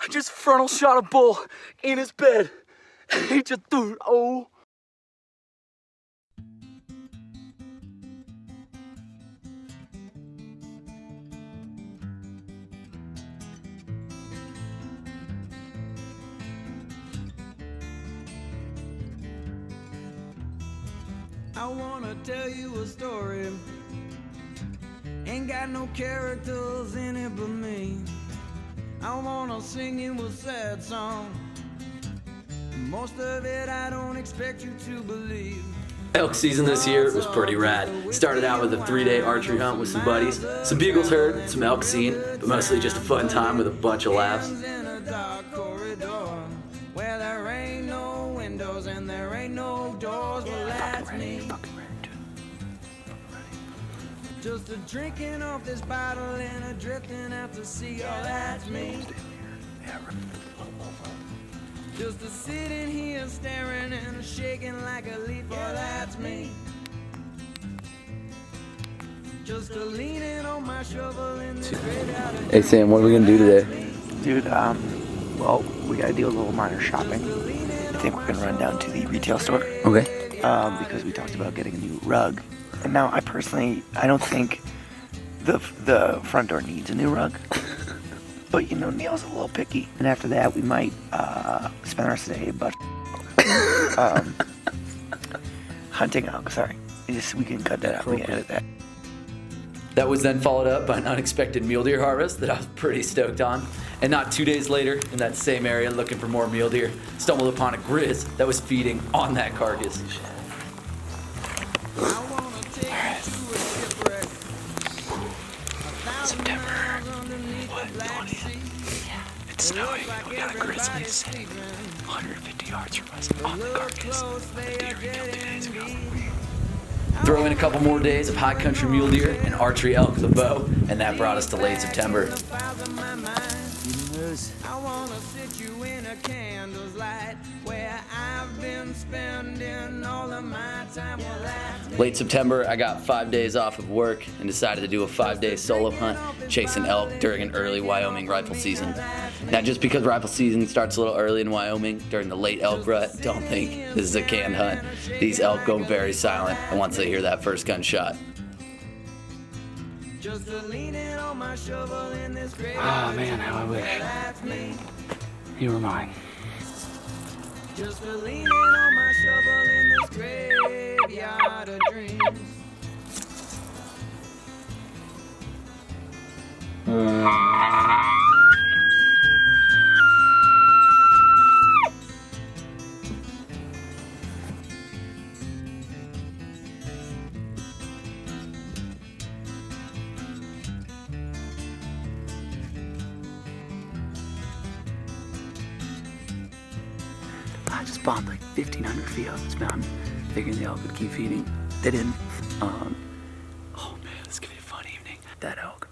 I just frontal shot a bull in his bed. He just threw it. Oh. I wanna tell you a story. Ain't got no characters in it but me. I wanna sing you a sad song. Most of it I don't expect you to believe. Elk season this year was pretty rad. Started out with a 3-day archery hunt with some buddies, some bugles heard, some elk seen, but mostly just a fun time with a bunch of laughs. In a dark corridor where there ain't no windows and there ain't no doors. Well, that's me. Just a drinking off this bottle and a drifting out to sea. Oh, that's me. Just a sitting here staring and a shaking like a leaf. Oh, that's me. Just a leaning on my shovel in the graveyard. Hey Sam, what are we gonna do today? Dude, well, we gotta do a little minor shopping. I think we're gonna run down to the retail store. Okay. Because we talked about getting a new rug. And now, I don't think the front door needs a new rug. But, you know, Neil's a little picky. And after that, we might spend our day hunting elk. Sorry. We can cut that out. We can edit that. That was then followed up by an unexpected mule deer harvest that I was pretty stoked on. And not 2 days later, in that same area looking for more mule deer, stumbled upon a grizz that was feeding on that carcass. September 20th. Yeah. It's snowing. We got a grizzly sitting 150 yards from us on the carcass. The deer we killed 2 days ago. Throw in a couple more days of high country mule deer and archery elk with a bow, and that brought us to late September. I wanna sit you in a candle's light where I've been spending all of my time. Late September, I got 5 days off of work and decided to do a 5-day solo hunt chasing elk during an early Wyoming rifle season. Now, just because rifle season starts a little early in Wyoming during the late elk rut, don't think this is a canned hunt. These elk go very silent once they hear that first gunshot. Oh man, how I wish you were mine. Just a leaning on my shovel in this graveyard of dreams. I just bombed like 1,500 feet up this mountain, figuring the elk would keep feeding. They didn't. Oh man, this is gonna be a fun evening. That elk,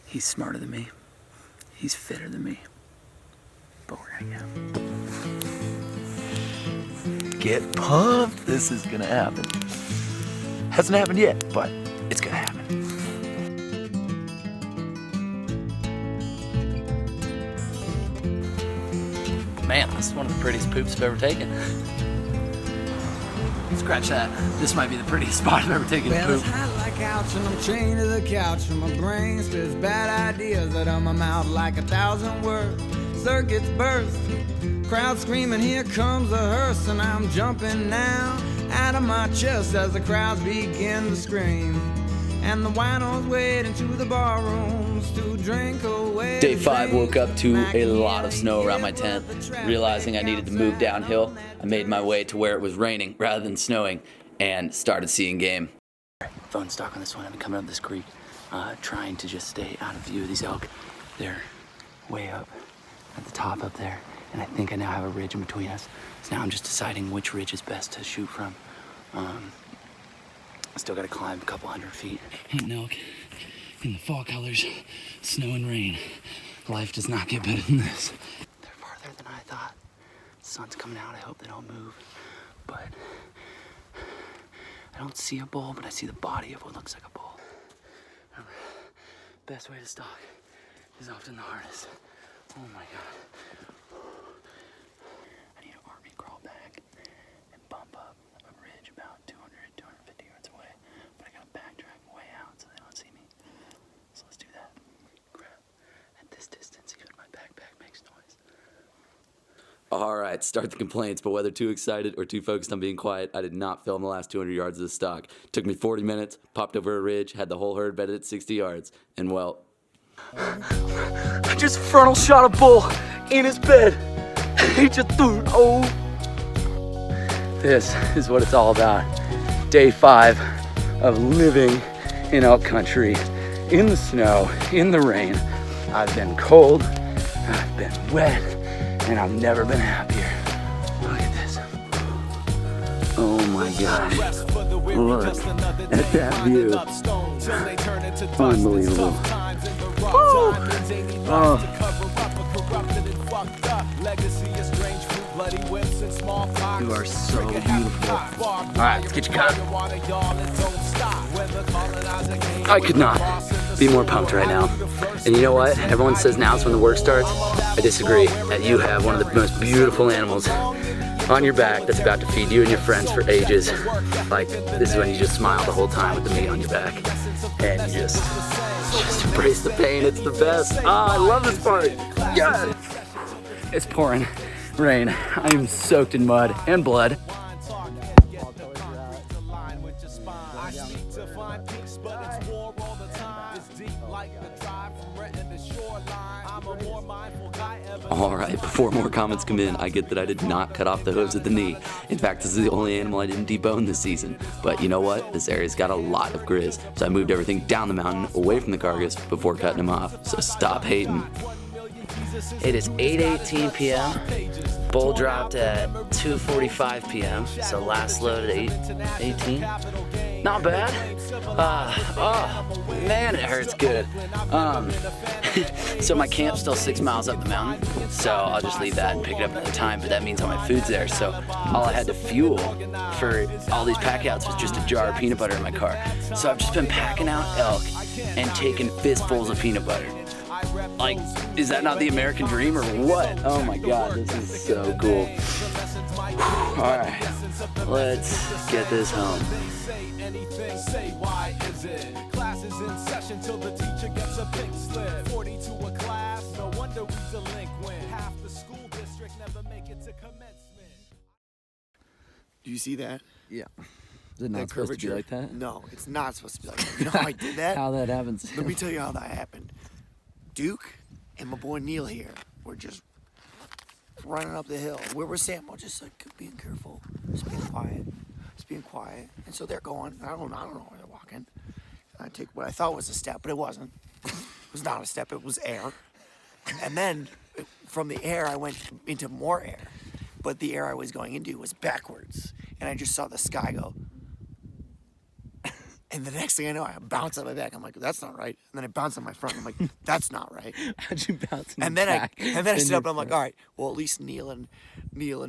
he's smarter than me. He's fitter than me. But we're gonna get pumped. This is gonna happen. Hasn't happened yet, but it's gonna happen. Man, this is one of the prettiest poops I've ever taken. Scratch that. This might be the prettiest spot I've ever taken a poop. It's hot like couch and I'm chained to the couch and my brain spits bad ideas out of my mouth like 1,000 words. Circuits burst, crowd screaming, here comes the hearse, and I'm jumping now out of my chest as the crowds begin to scream. And the winos wade into the bar rooms to drink away. Day 5 woke up to a lot of snow around my tent. Realizing I needed to move downhill, I made my way to where it was raining rather than snowing and started seeing game. Phone stock on this one. I've been coming up this creek, trying to just stay out of view of these elk. They're way up at the top up there, and I think I now have a ridge in between us. So now I'm just deciding which ridge is best to shoot from. I still gotta climb a couple hundred feet. Hunting elk in the fall colors, snow and rain. Life does not get better than this. They're farther than I thought. The sun's coming out. I hope they don't move. But I don't see a bull, but I see the body of what looks like a bull. Best way to stalk is often the hardest. Oh my God. I need to army crawl back and bump up a ridge about 200, 250 yards away. But I gotta backtrack way out so they don't see me. So let's do that. Crap. At this distance, even my backpack makes noise. All right, start the complaints, but whether too excited or too focused on being quiet, I did not film the last 200 yards of the stock. Took me 40 minutes, popped over a ridge, had the whole herd bedded at 60 yards, and well... I just frontal shot a bull in his bed. He just threw it. Oh. This is what it's all about. Day 5 of living in elk country, in the snow, in the rain. I've been cold, I've been wet, and I've never been happier. Look at this. Oh my God. Look at that view. Unbelievable. Woo! Oh. You are so beautiful. All right, let's get you caught. I could not be more pumped right now. And you know what? Everyone says now's when the work starts. I disagree. That you have one of the most beautiful animals on your back that's about to feed you and your friends for ages. Like, this is when you just smile the whole time with the meat on your back. And you just embrace the pain. It's the best. Ah, I love this part. Yes! It's pouring rain. I am soaked in mud and blood. All right, before more comments come in, I get that I did not cut off the hooves at the knee. In fact, this is the only animal I didn't debone this season. But you know what? This area's got a lot of grizz, so I moved everything down the mountain, away from the carcass, before cutting him off. So stop hating. It is 8:18 p.m. Bull dropped at 2:45 p.m. So last load at 8:18. Not bad. Oh man, it hurts good. So my camp's still 6 miles up the mountain, so I'll just leave that and pick it up another time. But that means all my food's there, so all I had to fuel for all these pack outs was just a jar of peanut butter in my car. So I've just been packing out elk and taking fistfuls of peanut butter. Like, is that not the American dream or what? Oh my God, this is so cool. All right, let's get this home. Do you see that? Yeah. Is it not supposed to be like that? No, it's not supposed to be like that. You know how I did that? How that happens? Let me tell you how that happened. Duke and my boy Neil here were just running up the hill. Where was Sam? Just like being careful, just being quiet, just being quiet. And so they're going. I don't know where they're walking. I take what I thought was a step, but it wasn't. It was not a step. It was air. And then from the air, I went into more air, but the air I was going into was backwards, and I just saw the sky go. And the next thing I know, I bounce on my back. I'm like, that's not right. And then I bounce on my front. I'm like, that's not right. How'd you bounce? And then I stood up and I'm like, all right, well, at least Neil and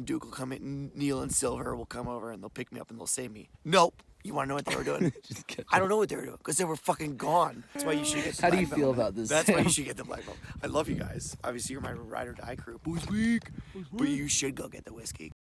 Duke will come in. Neil and Silver will come over and they'll pick me up and they'll save me. Nope. You want to know what they were doing? I don't know what they were doing because they were fucking gone. That's why you should get the How do black you belt, feel man. about this? That's why you should get the black belt. I love you guys. Obviously, you're my ride or die crew. Boys week. But you should go get the whiskey